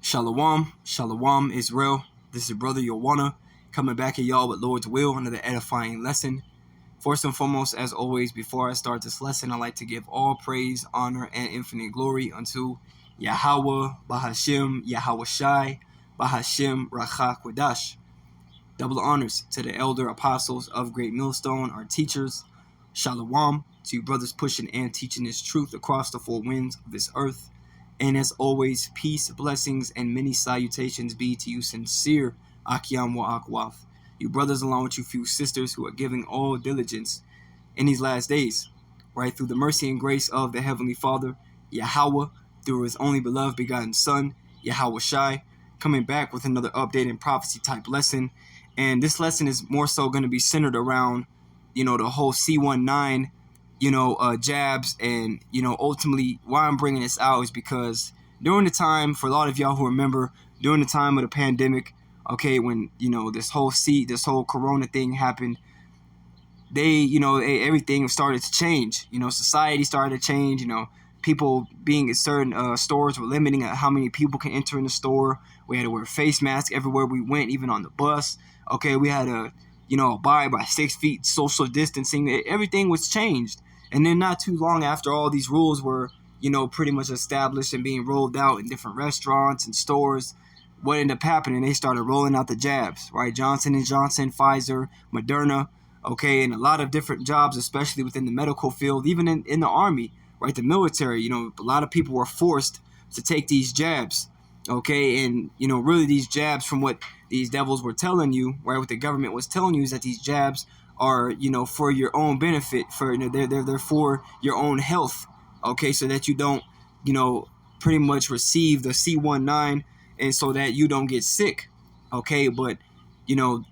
Shalom, Shalom Israel. This is Brother Yowana coming back at y'all with Lord's will under the edifying lesson. First and foremost, as always, before I start this lesson, I'd like to give all praise, honor, and infinite glory unto Yahweh, Bahashem, Yahweh Shai, Bahashem, Rachak Wadash. Double honors to the elder apostles of Great Millstone, our teachers. Shalom to you brothers pushing and teaching this truth across the four winds of this earth. And as always, peace, blessings, and many salutations be to you sincere Akiam wa Akwaf, you brothers along with you few sisters who are giving all diligence in these last days, right, through the mercy and grace of the Heavenly Father, Yahweh, through his only beloved begotten Son, Yahweh Shai, coming back with another updated prophecy type lesson. And this lesson is more so going to be centered around, the whole C19, jabs. And, ultimately why I'm bringing this out is because during the time, for a lot of y'all who remember, during the time of the pandemic, okay, when, this whole corona thing happened, everything started to change. Society started to change. People being in certain stores were limiting how many people can enter in the store. We had to wear face masks everywhere we went, even on the bus. Okay, we had to, abide by 6 feet social distancing. Everything was changed. And then not too long after all these rules were, pretty much established and being rolled out in different restaurants and stores, what ended up happening, they started rolling out the jabs, right? Johnson & Johnson, Pfizer, Moderna, okay, and a lot of different jobs, especially within the medical field, even in the Army, right, the military. A lot of people were forced to take these jabs, okay, and, really these jabs, from what these devils were telling you, right, what the government was telling you, is that these jabs are, for your own benefit, for, they're for your own health, okay, so that you don't, pretty much receive the C19, and so that you don't get sick, okay. But,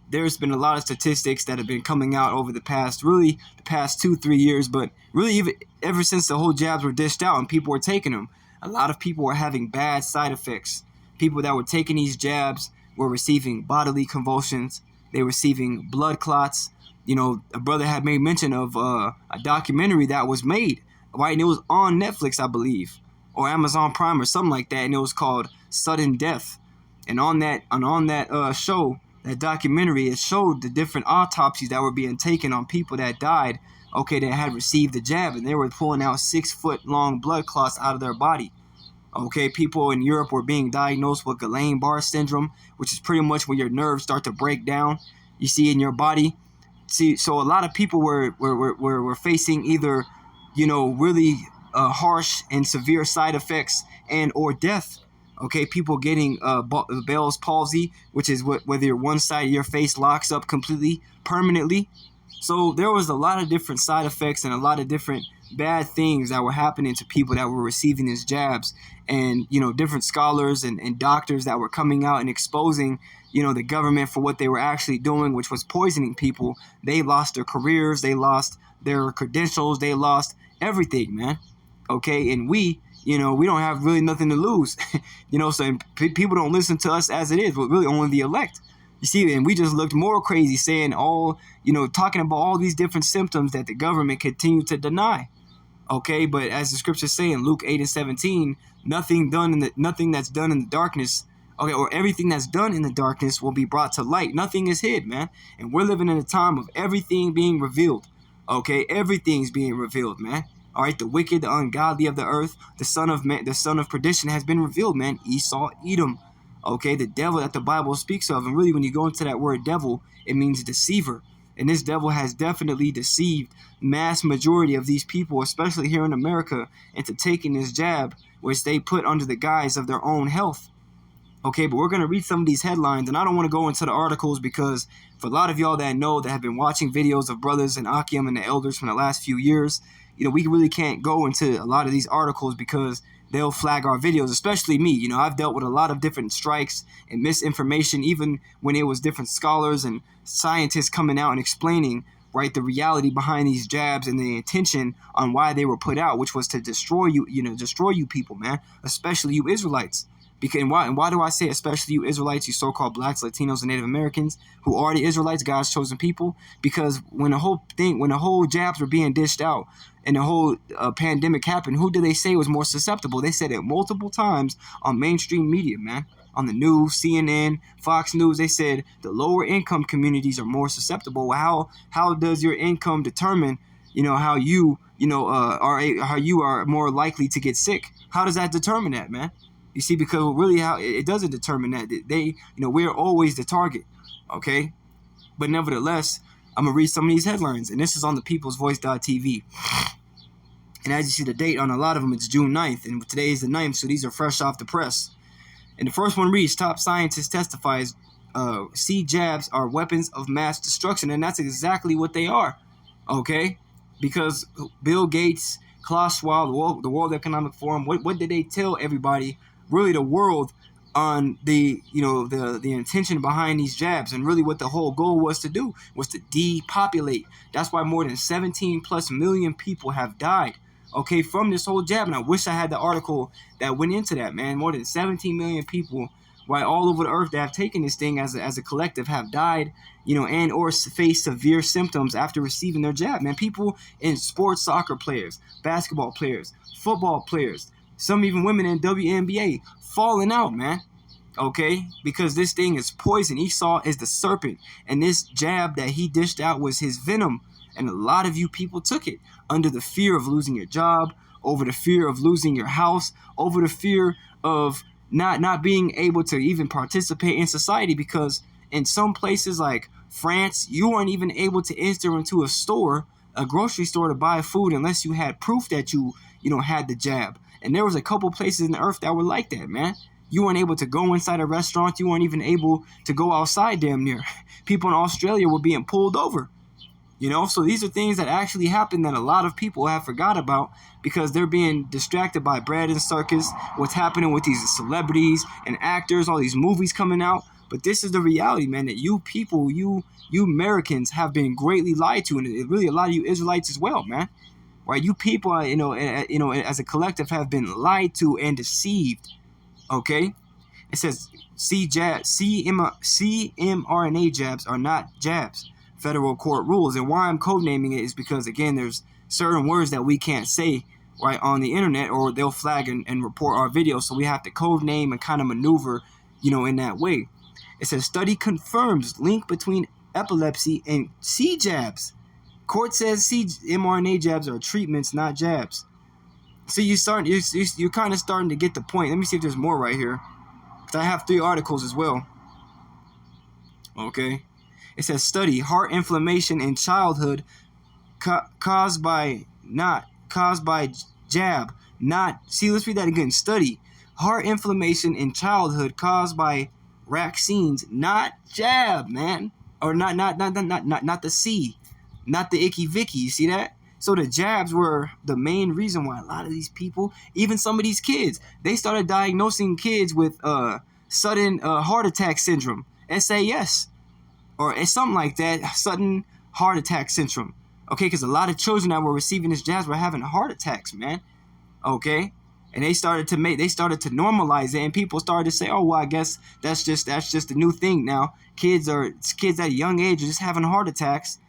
there's been a lot of statistics that have been coming out over the past 2-3 years, but really even ever since the whole jabs were dished out and people were taking them, a lot of people were having bad side effects. People that were taking these jabs were receiving bodily convulsions. They were receiving blood clots. A brother had made mention of a documentary that was made, right? And it was on Netflix, I believe, or Amazon Prime or something like that. And it was called Sudden Death. And on that show, that documentary, it showed the different autopsies that were being taken on people that died, okay, that had received the jab. And they were pulling out 6-foot-long blood clots out of their body. Okay, people in Europe were being diagnosed with Guillain-Barré syndrome, which is pretty much when your nerves start to break down, you see, in your body. So a lot of people were facing either, really harsh and severe side effects and or death. Okay, people getting Bell's palsy, which is whether one side of your face locks up completely, permanently. So there was a lot of different side effects and a lot of different bad things that were happening to people that were receiving these jabs. And, different scholars and doctors that were coming out and exposing, the government for what they were actually doing, which was poisoning people. They lost their careers. They lost their credentials. They lost everything, man. Okay, and we don't have really nothing to lose. So people don't listen to us as it is, but really only the elect. You see, and we just looked more crazy saying talking about all these different symptoms that the government continued to deny. Okay, but as the scriptures say in Luke 8:17, nothing that's done in the darkness, okay, or everything that's done in the darkness will be brought to light. Nothing is hid, man. And we're living in a time of everything being revealed. Okay, everything's being revealed, man. All right, the wicked, the ungodly of the earth, the son of perdition has been revealed, man. Esau, Edom. Okay, the devil that the Bible speaks of. And really, when you go into that word devil, it means deceiver. And this devil has definitely deceived mass majority of these people, especially here in America, into taking this jab, which they put under the guise of their own health. Okay, but we're going to read some of these headlines, and I don't want to go into the articles because for a lot of y'all that have been watching videos of brothers and Akim and the elders from the last few years, we really can't go into a lot of these articles because they'll flag our videos, especially me. I've dealt with a lot of different strikes and misinformation, even when it was different scholars and scientists coming out and explaining, right, the reality behind these jabs and the intention on why they were put out, which was to destroy you people, man, especially you Israelites. And why do I say especially you Israelites, you so-called blacks, Latinos, and Native Americans who are the Israelites, God's chosen people? Because when the whole jabs were being dished out and the whole pandemic happened, who did they say was more susceptible? They said it multiple times on mainstream media, man. on the news, CNN, Fox News. They said the lower income communities are more susceptible. How does your income determine, how how you are more likely to get sick? How does that determine that, man? You see, because really how it doesn't determine that. We're always the target, okay? But nevertheless, I'm going to read some of these headlines, and this is on the peoplesvoice.tv. And as you see the date on a lot of them, it's June 9th, and today is the 9th, so these are fresh off the press. And the first one reads, top scientist testifies, seed jabs are weapons of mass destruction, and that's exactly what they are, okay? Because Bill Gates, Klaus Schwab, the World Economic Forum, what did they tell everybody, really the world, on the intention behind these jabs, and really what the whole goal was to do was to depopulate. That's why more than 17 plus million people have died, okay, from this whole jab. And I wish I had the article that went into that, man. More than 17 million people, right, all over the earth that have taken this thing as a collective have died, and or faced severe symptoms after receiving their jab, man. People in sports, soccer players, basketball players, football players, some even women in WNBA falling out, man. Okay, because this thing is poison. Esau is the serpent, and this jab that he dished out was his venom. And a lot of you people took it under the fear of losing your job, over the fear of losing your house, over the fear of not being able to even participate in society, because in some places like France, you weren't even able to enter into a grocery store to buy food unless you had proof that you had the jab. And there was a couple places in the earth that were like that, man. You weren't able to go inside a restaurant. You weren't even able to go outside damn near. People in Australia were being pulled over. So these are things that actually happen that a lot of people have forgot about because they're being distracted by bread and circus, what's happening with these celebrities and actors, all these movies coming out. But this is the reality, man, that you people, you Americans have been greatly lied to, and really a lot of you Israelites as well, man. Right? You people, as a collective have been lied to and deceived. Okay? It says mRNA jabs are not jabs. Federal court rules. And why I'm codenaming it is because, again, there's certain words that we can't say, right, on the internet, or they'll flag and report our video. So we have to codename and kind of maneuver, in that way. It says study confirms link between epilepsy and seed jabs. Court says mRNA jabs are treatments, not jabs. So you're kind of starting to get the point. Let me see if there's more right here, because I have 3 articles as well. Okay. It says study heart inflammation in childhood caused by jab. Let's read that again. Study heart inflammation in childhood caused by vaccines, not jab, man. Or not the C, not the icky vicky. You see that? So the jabs were the main reason why a lot of these people, even some of these kids, they started diagnosing kids with sudden heart attack syndrome, SAS, or something like that, sudden heart attack syndrome. Okay, because a lot of children that were receiving this jabs were having heart attacks, man. Okay, and they started to normalize it, and people started to say, oh, well, I guess that's just a new thing now. Kids at a young age are just having heart attacks.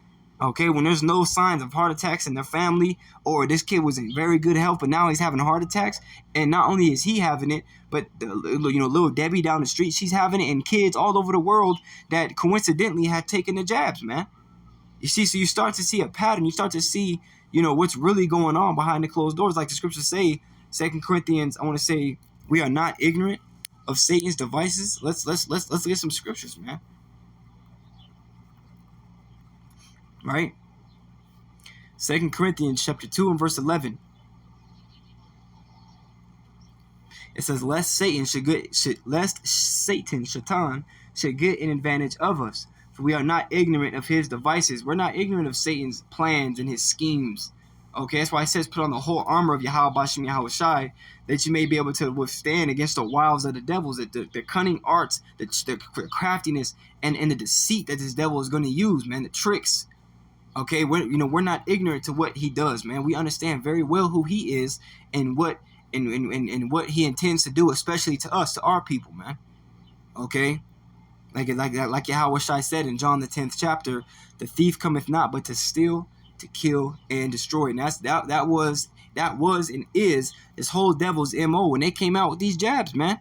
Okay, when there's no signs of heart attacks in their family, or this kid was in very good health, but now he's having heart attacks, and not only is he having it, but little Debbie down the street, she's having it, and kids all over the world that coincidentally had taken the jabs, man. You see, so you start to see a pattern. You start to see, what's really going on behind the closed doors, like the scriptures say, 2 Corinthians. I want to say we are not ignorant of Satan's devices. Let's look at some scriptures, man. Right? 2 Corinthians chapter 2 and verse 11. It says, lest Satan, Shaitan, should get an advantage of us. For we are not ignorant of his devices. We're not ignorant of Satan's plans and his schemes. Okay, that's why it says put on the whole armor of Yahweh Bashem Yahweh Shai, that you may be able to withstand against the wiles of the devils, the cunning arts, the craftiness, and the deceit that this devil is going to use, man, the tricks. Okay, we're not ignorant to what he does, man. We understand very well who he is and what he intends to do, especially to us, to our people, man. Okay, like Yahweh Shai said in John the 10th chapter, the thief cometh not but to steal, to kill, and destroy. And that was and is this whole devil's MO when they came out with these jabs, man.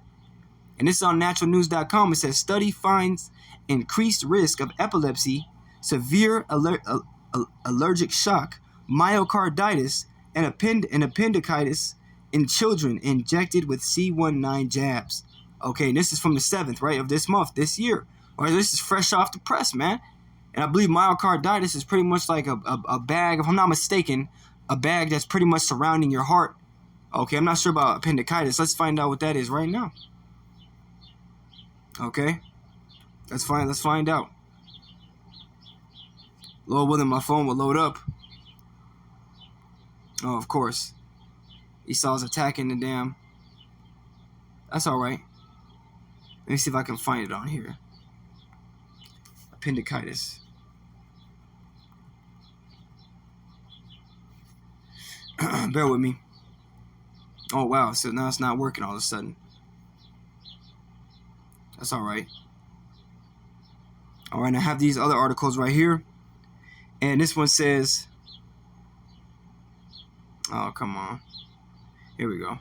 And this is on naturalnews.com. It says study finds increased risk of epilepsy, severe allergic shock, myocarditis, and appendicitis in children injected with C19 jabs. Okay, and this is from the 7th, right, of this month, this year. Or this is fresh off the press, man. And I believe myocarditis is pretty much like a bag, if I'm not mistaken, a bag that's pretty much surrounding your heart. Okay, I'm not sure about appendicitis. Let's find out what that is right now. Okay, let's find out. Lord willing, my phone will load up. Oh, of course. Esau's attacking the damn. That's all right. Let me see if I can find it on here. Appendicitis. Bear with me. Oh, wow. So now it's not working all of a sudden. That's all right. All right, I have these other articles right here. And this one says... Oh, come on. Here we go.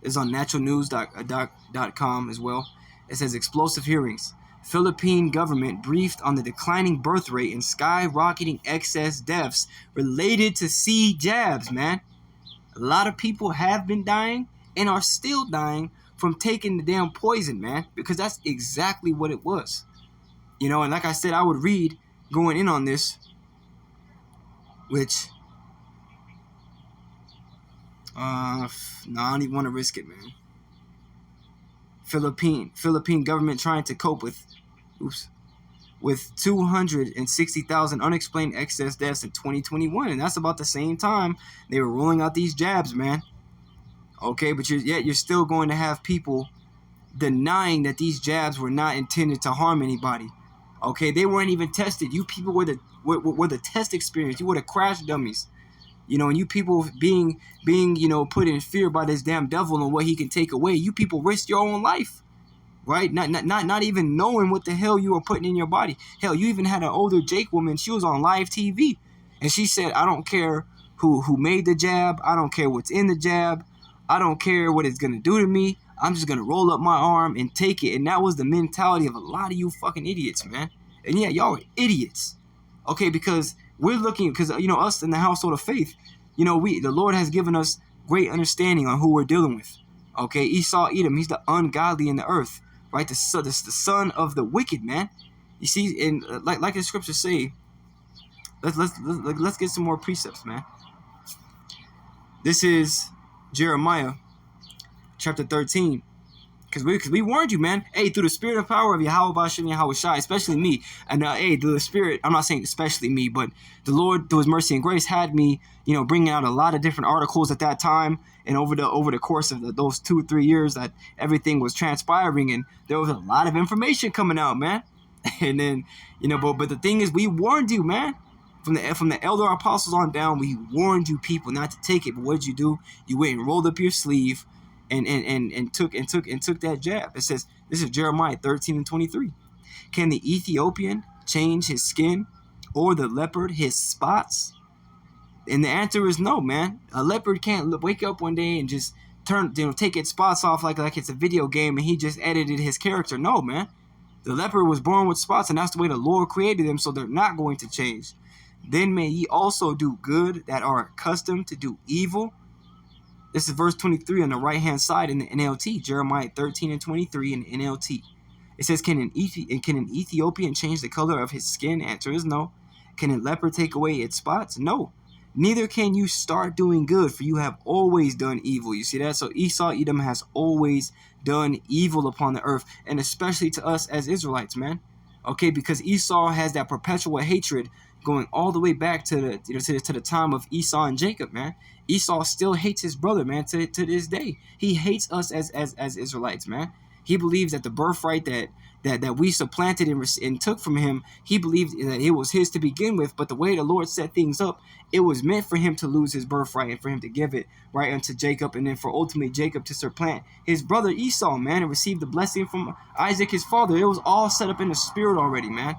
It's on naturalnews.com as well. It says explosive hearings. Philippine government briefed on the declining birth rate and skyrocketing excess deaths related to C jabs, man. A lot of people have been dying and are still dying from taking the damn poison, man, because that's exactly what it was. You know, and like I said, I would read going in on this, which, no, I don't even want to risk it, man. Philippine government trying to cope with 260,000 unexplained excess deaths in 2021, and that's about the same time they were rolling out these jabs, man. Okay, but you're still going to have people denying that these jabs were not intended to harm anybody. Okay, they weren't even tested. You people were the test experience. You were the crash dummies. You know, and you people being put in fear by this damn devil and what he can take away. You people risked your own life, right? Not even knowing what the hell you were putting in your body. Hell, you even had an older Jake woman. She was on live TV, and she said, "I don't care who made the jab. I don't care what's in the jab. I don't care what it's gonna do to me. I'm just gonna roll up my arm and take it." And that was the mentality of a lot of you fucking idiots, man. And yeah, y'all are idiots. Okay, because we're looking, because us in the household of faith, the Lord has given us great understanding on who we're dealing with. Okay, Esau, Edom, he's the ungodly in the earth, right? The son of the wicked, man. You see, and like the scriptures say, let's get some more precepts, man. This is Jeremiah chapter 13. Because we warned you, man. Hey, through the spirit of power of Yahweh Bashem Yahweh Shai, especially me. And hey, through the spirit, I'm not saying especially me, but the Lord, through his mercy and grace, had me, bringing out a lot of different articles at that time. And over the course of those 2 or 3 years that everything was transpiring, and there was a lot of information coming out, man. And then, but the thing is, we warned you, man. From the elder apostles on down, we warned you people not to take it. But what did you do? You went and rolled up your sleeve and took that jab. It says, this is Jeremiah 13:23. Can the Ethiopian change his skin, or the leopard his spots? And the answer is no, man. A leopard can't wake up one day and just take its spots off like it's a video game and he just edited his character. No, man. The leopard was born with spots, and that's the way the Lord created them, so they're not going to change. Then may ye also do good that are accustomed to do evil. This is verse 23 on the right-hand side in the NLT, Jeremiah 13:23 in the NLT. It says, can an Ethiopian change the color of his skin? Answer is no. Can a leopard take away its spots? No. Neither can you start doing good, for you have always done evil. You see that? So Esau, Edom has always done evil upon the earth, and especially to us as Israelites, man. Okay, because Esau has that perpetual hatred going all the way back to the time of Esau and Jacob, man. Esau still hates his brother, man, to this day. He hates us as Israelites, man. He believes that the birthright that we supplanted and took from him, he believed that it was his to begin with, but the way the Lord set things up, it was meant for him to lose his birthright and for him to give it right unto Jacob, and then for ultimately Jacob to supplant his brother Esau, man, and receive the blessing from Isaac, his father. It was all set up in the spirit already, man.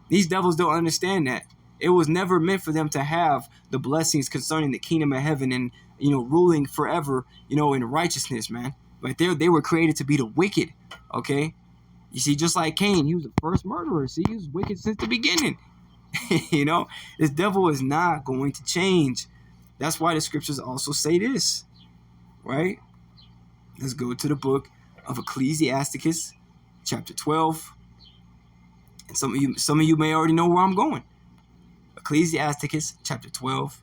These devils don't understand that. It was never meant for them to have the blessings concerning the kingdom of heaven and, ruling forever, in righteousness, man. Right there, they were created to be the wicked. Okay, you see, just like Cain, he was the first murderer. See, he was wicked since the beginning. You know, this devil is not going to change. That's why the scriptures also say this, right? Let's go to the book of Ecclesiasticus, chapter 12. And some of you may already know where I'm going. Ecclesiasticus, chapter 12,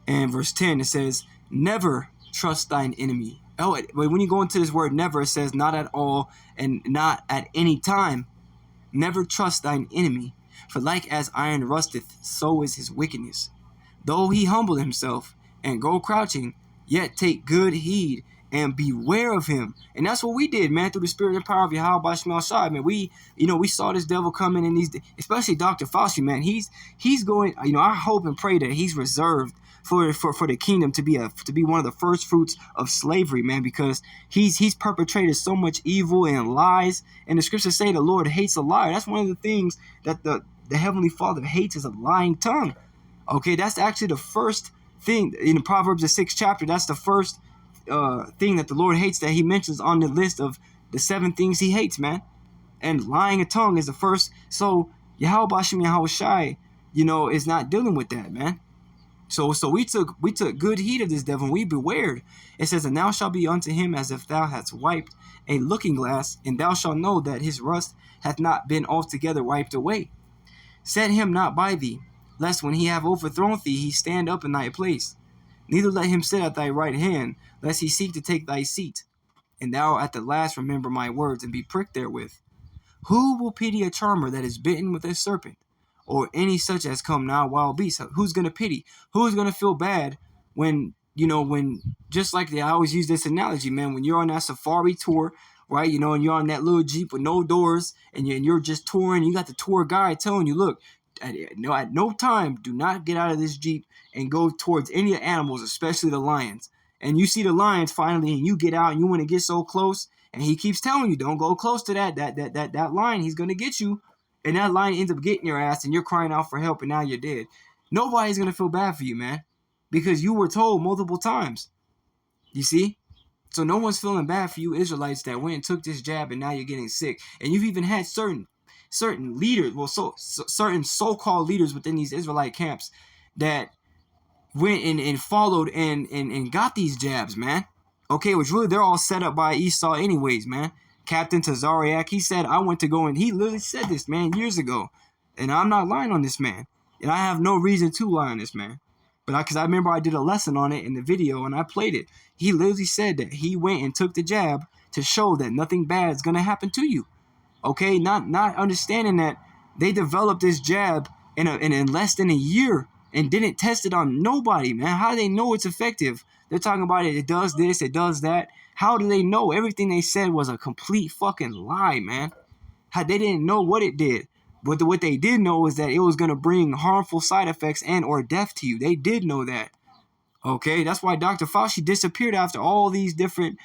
and verse 10, it says, "Never trust thine enemy." Oh, when you go into this word never, it says not at all and not at any time. Never trust thine enemy, for like as iron rusteth, so is his wickedness. Though he humble himself and go crouching, yet take good heed and beware of him. And that's what we did, man, through the spirit and power of Yahweh Shemel Shai, man. We saw this devil coming in these, especially Dr. Fauci, man. He's going, I hope and pray that he's reserved for the kingdom to be one of the first fruits of slavery, man, because he's perpetrated so much evil and lies. And the scriptures say the Lord hates a liar. That's one of the things that the Heavenly Father hates, is a lying tongue. Okay, that's actually the first thing in Proverbs, the 6th chapter. That's the first thing that the Lord hates, that he mentions on the list of the 7 things he hates, man. And lying a tongue is the first. So Yahweh Bashem Yahweh Shai, is not dealing with that, man. So we took good heed of this devil, and we bewared. It says, "And thou shalt be unto him as if thou hadst wiped a looking glass, and thou shalt know that his rust hath not been altogether wiped away. Set him not by thee, lest when he have overthrown thee, he stand up in thy place. Neither let him sit at thy right hand, lest he seek to take thy seat. And thou at the last remember my words, and be pricked therewith. Who will pity a charmer that is bitten with a serpent, or any such as come now wild beasts?" Who's going to pity? Who's going to feel bad when, just like I always use this analogy, man, when you're on that safari tour, right, and you're on that little Jeep with no doors, and you're just touring, you got the tour guide telling you, look, at no time, do not get out of this Jeep and go towards any of the animals, especially the lions. And you see the lions finally, and you get out, and you want to get so close, and he keeps telling you, don't go close to that lion. He's going to get you. And that lion ends up getting your ass, and you're crying out for help, and now you're dead. Nobody's going to feel bad for you, man, because you were told multiple times. You see? So no one's feeling bad for you Israelites that went and took this jab, and now you're getting sick. And you've even had certain leaders, certain so-called leaders within these Israelite camps that went and followed and got these jabs, man. Okay, which really they're all set up by Esau anyways, man. Captain Tazariak, he said, I went to go, and he literally said this, man, years ago. And I'm not lying on this man. And I have no reason to lie on this man. But because I remember I did a lesson on it in the video, and I played it. He literally said that he went and took the jab to show that nothing bad is going to happen to you. Okay, not understanding that they developed this jab in less than a year and didn't test it on nobody, man. How do they know it's effective? They're talking about it does this, it does that. How do they know? Everything they said was a complete fucking lie, man. How they didn't know what it did. But what they did know is that it was going to bring harmful side effects and or death to you. They did know that. Okay, that's why Dr. Fauci disappeared after all these different,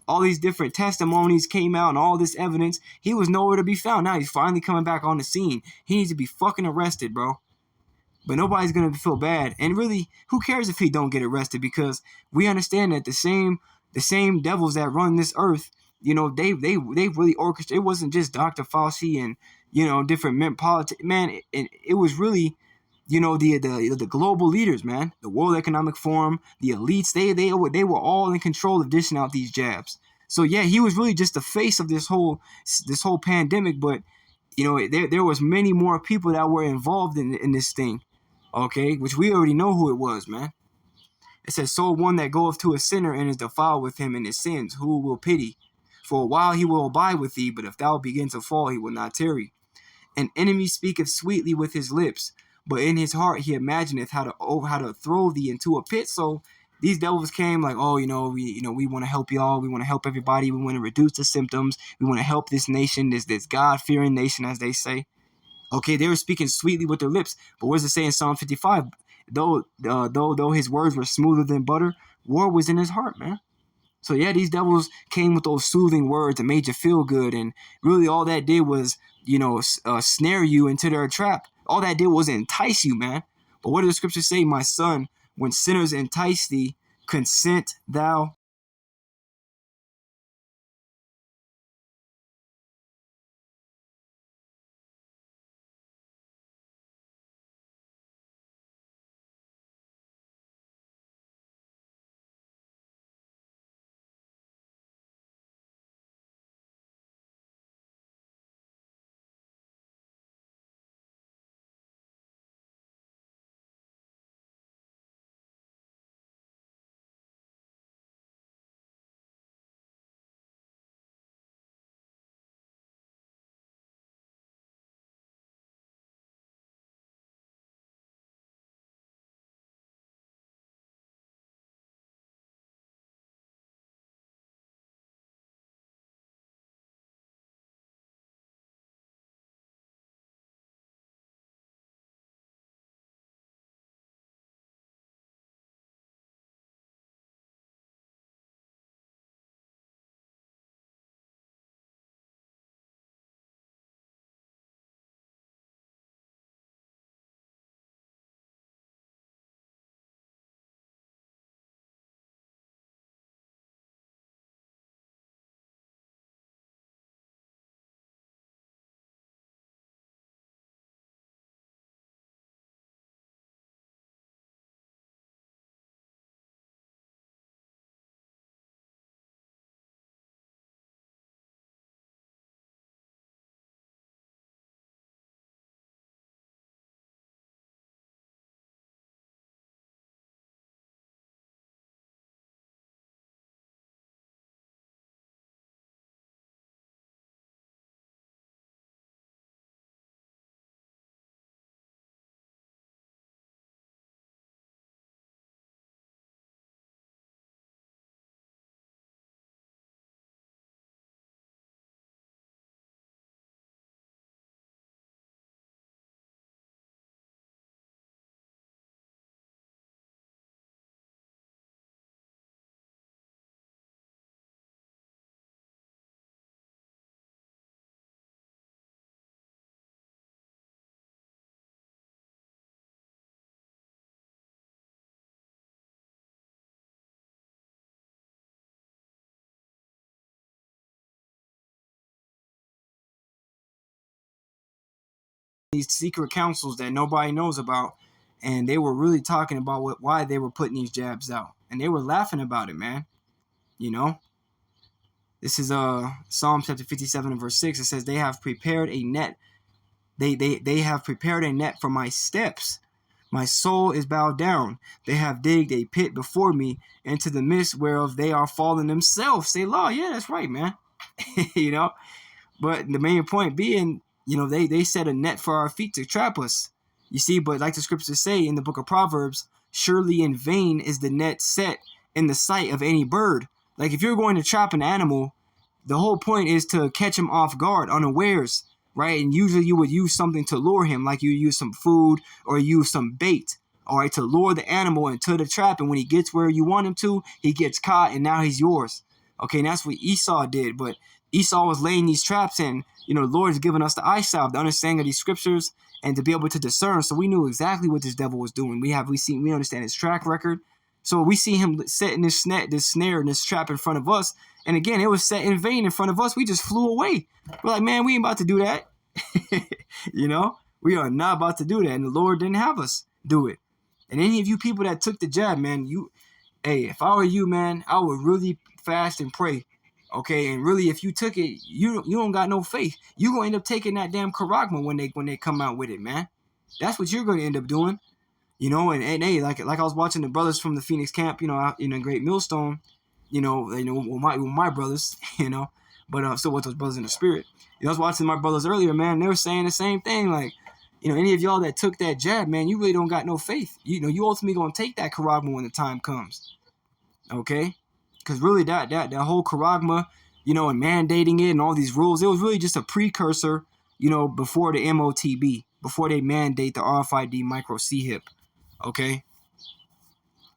all these different testimonies came out and all this evidence. He was nowhere to be found. Now he's finally coming back on the scene. He needs to be fucking arrested, bro. But nobody's going to feel bad. And really, who cares if he don't get arrested? Because we understand that the same devils that run this earth, they really orchestrated. It wasn't just Dr. Fauci and, different men, politics. Man, it was really, the global leaders, man. The World Economic Forum, the elites, they were all in control of dishing out these jabs. So, yeah, he was really just the face of this whole pandemic. But, there was many more people that were involved in this thing. Okay, which we already know who it was, man. It says, "So one that goeth to a sinner and is defiled with him in his sins, who will pity? For a while he will abide with thee, but if thou begin to fall, he will not tarry. An enemy speaketh sweetly with his lips, but in his heart he imagineth how to throw thee into a pit." So these devils came like, oh, we want to help y'all, we want to help everybody, we want to reduce the symptoms, we want to help this nation, this God-fearing nation, as they say. Okay, they were speaking sweetly with their lips, but what does it say in Psalm 55? Though his words were smoother than butter, war was in his heart, man. So yeah, these devils came with those soothing words and made you feel good, and really all that did was, snare you into their trap. All that did was entice you, man. But what did the scriptures say? My son, when sinners entice thee, consent thou these secret councils that nobody knows about, and they were really talking about why they were putting these jabs out, and they were laughing about it, man. You know, this is Psalm chapter 57 and verse 6. It says, "They have prepared a net. They have prepared a net for my steps. My soul is bowed down. They have digged a pit before me, into the midst whereof they are fallen themselves." Say, "Law, yeah, that's right, man." You know, but the main point being, you know, they set a net for our feet to trap us. You see, but like the scriptures say in the book of Proverbs, surely in vain is the net set in the sight of any bird. Like if you're going to trap an animal, the whole point is to catch him off guard, unawares, right? And usually you would use something to lure him, like you use some food or use some bait, all right, to lure the animal into the trap. And when he gets where you want him to, he gets caught and now he's yours. Okay, and that's what Esau did. But Esau was laying these traps in. You know, the Lord has given us the eyesight, the understanding of these scriptures, and to be able to discern. So we knew exactly what this devil was doing. We understand his track record. So we see him setting this net, this snare, and this trap in front of us. And again, it was set in vain in front of us. We just flew away. We're like, man, we ain't about to do that. You know, we are not about to do that. And the Lord didn't have us do it. And any of you people that took the jab, man, hey, if I were you, man, I would really fast and pray. Okay, and really, if you took it, you don't got no faith. You're going to end up taking that damn charagma when they come out with it, man. That's what you're going to end up doing. You know, and hey, like I was watching the brothers from the Phoenix camp, you know, out in a Great Millstone, you know, with my brothers, you know, but still with those brothers in the spirit. You know, I was watching my brothers earlier, man. They were saying the same thing, like, you know, any of y'all that took that jab, man, you really don't got no faith. You know, you ultimately gonna take that charagma when the time comes, okay? Because really, that whole charagma, you know, and mandating it and all these rules, it was really just a precursor, you know, before the MOTB, before they mandate the RFID micro C-hip. Okay,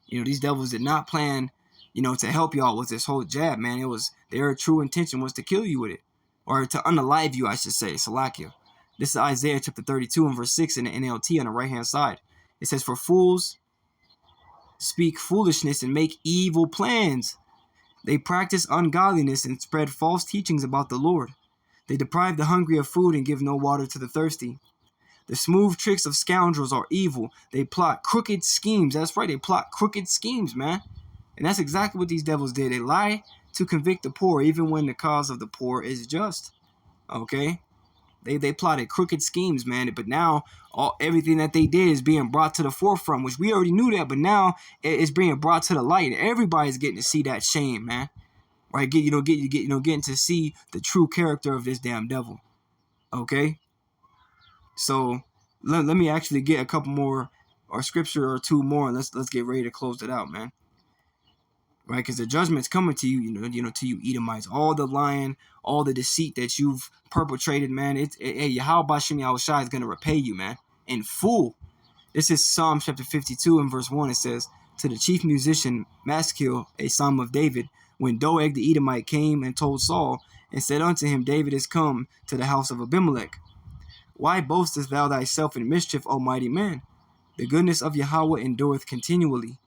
you know, these devils did not plan, you know, to help y'all with this whole jab, man. It was their true intention was to kill you with it, or to unalive you, I should say. Salakia. This is Isaiah chapter 32 and verse 6 in the NLT on the right hand side. It says, "For fools speak foolishness and make evil plans. They practice ungodliness and spread false teachings about the Lord. They deprive the hungry of food and give no water to the thirsty. The smooth tricks of scoundrels are evil. They plot crooked schemes." That's right, they plot crooked schemes, man. And that's exactly what these devils did. They lie to convict the poor, even when the cause of the poor is just. Okay? They plotted crooked schemes, man. But now everything that they did is being brought to the forefront, which we already knew that, but now it's being brought to the light, and everybody's getting to see that shame, man. Right? Getting to see the true character of this damn devil. Okay? So let me actually get a couple more, or scripture or two more, and let's get ready to close it out, man. Right, because the judgment's coming to you, you know, to you Edomites. All the lying, all the deceit that you've perpetrated, man. Hey, Yahweh Shem Yahushua is gonna repay you, man, in full. This is Psalm chapter 52 and verse 1. It says, "To the chief musician Maskil, a psalm of David, when Doeg the Edomite came and told Saul, and said unto him, David is come to the house of Abimelech. Why boastest thou thyself in mischief, O mighty man? The goodness of Yahweh endureth continually.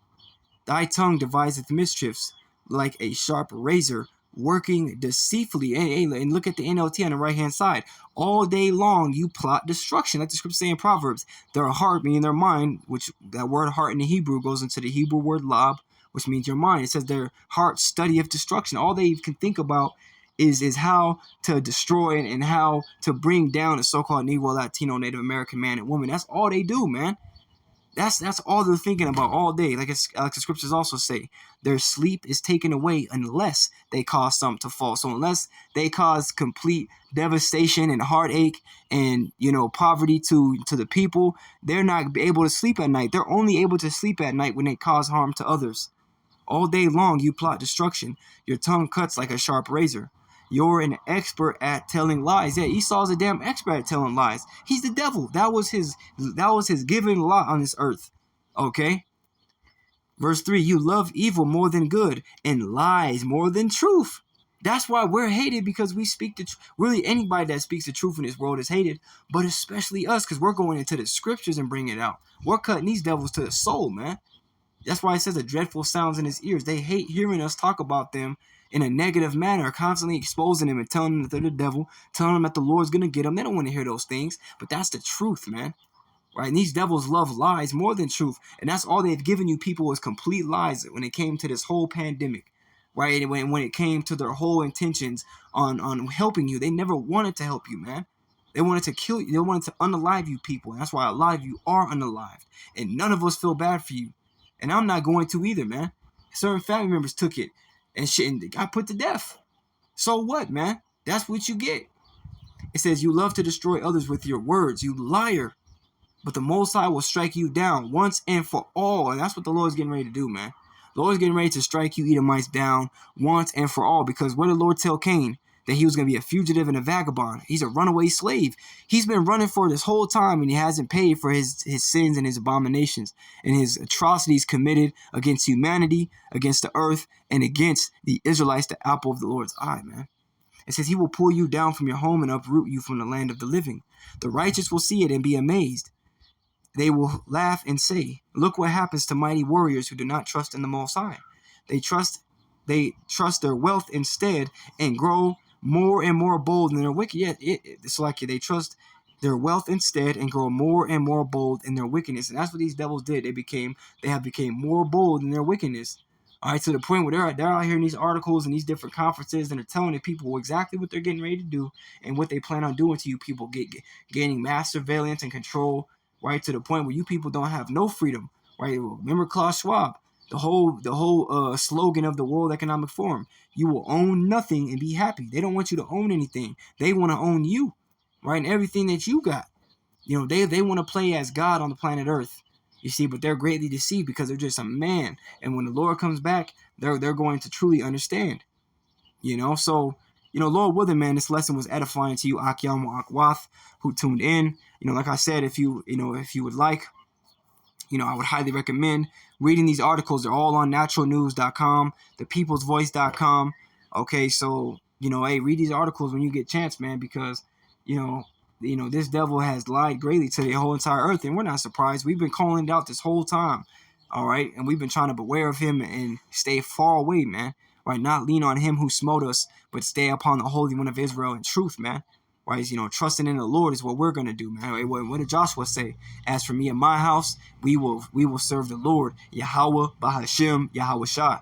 Thy tongue deviseth mischiefs, like a sharp razor, working deceitfully." And look at the NLT on the right-hand side. "All day long you plot destruction," like the scripture say in Proverbs. Their heart, meaning their mind, which that word heart in the Hebrew goes into the Hebrew word lab, which means your mind. It says their heart studieth destruction. All they can think about is how to destroy and how to bring down a so-called Negro, Latino, Native American man and woman. That's all they do, man. That's all they're thinking about all day. Like the scriptures also say, their sleep is taken away unless they cause something to fall. So unless they cause complete devastation and heartache and, you know, poverty to the people, they're not able to sleep at night. They're only able to sleep at night when they cause harm to others. All day long you plot destruction. Your tongue cuts like a sharp razor. You're an expert at telling lies. Yeah, Esau's a damn expert at telling lies. He's the devil. That was his given lot on this earth. Okay? Verse 3, "You love evil more than good, and lies more than truth." That's why we're hated, because we speak the truth. Really, anybody that speaks the truth in this world is hated, but especially us, because we're going into the scriptures and bringing it out. We're cutting these devils to the soul, man. That's why it says the dreadful sounds in his ears. They hate hearing us talk about them in a negative manner, constantly exposing them and telling them that they're the devil, telling them that the Lord's going to get them. They don't want to hear those things, but that's the truth, man. Right? And these devils love lies more than truth. And that's all they've given you people is complete lies when it came to this whole pandemic. Right? And when it came to their whole intentions on helping you, they never wanted to help you, man. They wanted to kill you. They wanted to unalive you people. And that's why a lot of you are unalived. And none of us feel bad for you. And I'm not going to either, man. Certain family members took it and shit and they got put to death. So what, man? That's what you get. It says you love to destroy others with your words, you liar. But the Most High will strike you down once and for all. And that's what the Lord's getting ready to do, man. The Lord's getting ready to strike you Edomites down once and for all. Because what did the Lord tell Cain? That he was going to be a fugitive and a vagabond. He's a runaway slave. He's been running for this whole time and he hasn't paid for his sins and his abominations and his atrocities committed against humanity, against the earth, and against the Israelites, the apple of the Lord's eye, man. It says he will pull you down from your home and uproot you from the land of the living. The righteous will see it and be amazed. They will laugh and say, look what happens to mighty warriors who do not trust in the Most High. They trust their wealth instead and grow more and more bold in their wicked. Yeah, it's like they trust their wealth instead and grow more and more bold in their wickedness. And that's what these devils did. They have become more bold in their wickedness. All right, to the point where they're out here in these articles and these different conferences and they're telling the people exactly what they're getting ready to do and what they plan on doing to you people, gaining mass surveillance and control, right, to the point where you people don't have no freedom, right? Remember Klaus Schwab, the whole slogan of the World Economic Forum: you will own nothing and be happy. They don't want you to own anything. They want to own you, right, and everything that you got. You know, they want to play as God on the planet Earth. You see, but they're greatly deceived because they're just a man. And when the Lord comes back, they're going to truly understand. You know, so, you know, Lord willing, man, this lesson was edifying to you, Akyam Akwath, who tuned in. You know, like I said, if you would like, you know, I would highly recommend reading these articles. They're all on naturalnews.com, thepeoplesvoice.com. Okay, so, you know, hey, read these articles when you get a chance, man, because, you know, this devil has lied greatly to the whole entire earth, and we're not surprised. We've been calling it out this whole time, all right? And we've been trying to beware of him and stay far away, man, right? Not lean on him who smote us, but stay upon the Holy One of Israel in truth, man, right? You know, trusting in the Lord is what we're going to do, man. Right? What did Joshua say? As for me and my house, we will serve the Lord, Yahweh, Bahashem, Yahweh Shah.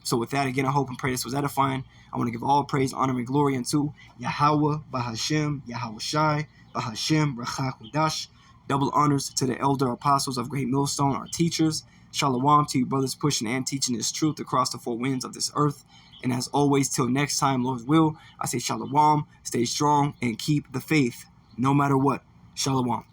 So with that, again, I hope and pray this was edifying. I want to give all praise, honor, and glory unto Yahweh, Bahashem, Yahweh Shai, Bahashem, Rachakudash. Double honors to the elder apostles of Great Millstone, our teachers. Shalom to you brothers pushing and teaching this truth across the four winds of this earth. And as always, till next time, Lord's will, I say shalom, stay strong, and keep the faith, no matter what. Shalom.